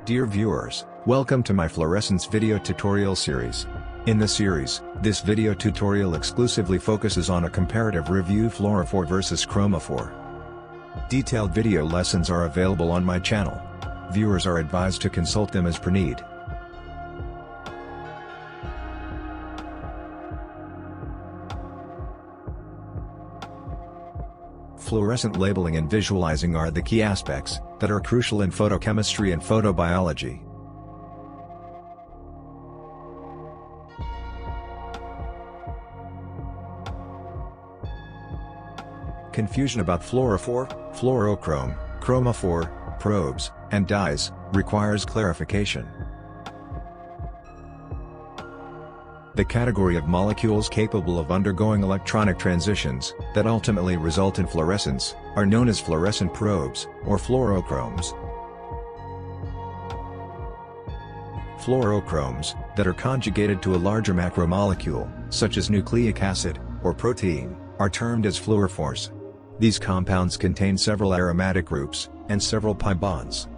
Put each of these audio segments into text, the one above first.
Dear viewers, welcome to my fluorescence video tutorial series. In the series, this video tutorial exclusively focuses on a comparative review fluorophore versus chromophore. Detailed video lessons are available on my channel. Viewers are advised to consult them as per need. Fluorescent labeling and visualizing are the key aspects that are crucial in photochemistry and photobiology. Confusion about fluorophore, fluorochrome, chromophore, probes, and dyes requires clarification. The category of molecules capable of undergoing electronic transitions that ultimately result in fluorescence are known as fluorescent probes, or fluorochromes. Fluorochromes that are conjugated to a larger macromolecule, such as nucleic acid or protein, are termed as fluorophores. These compounds contain several aromatic groups and several pi bonds.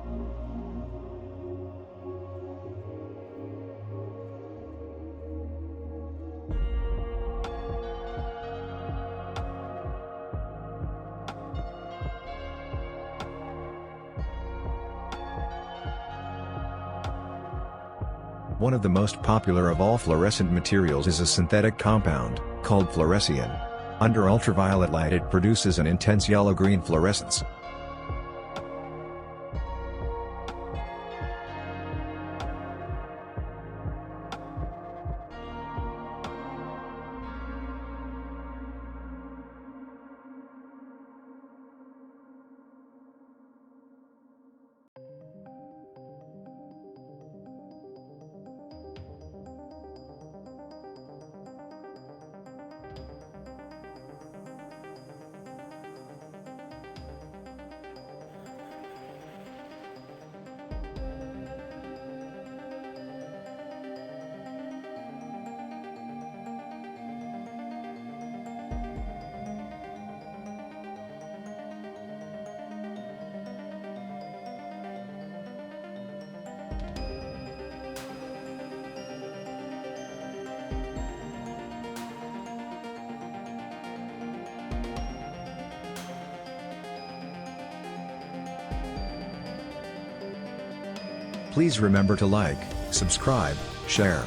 One of the most popular of all fluorescent materials is a synthetic compound, called fluorescein. Under ultraviolet light it produces an intense yellow-green fluorescence. Please remember to like, subscribe, share,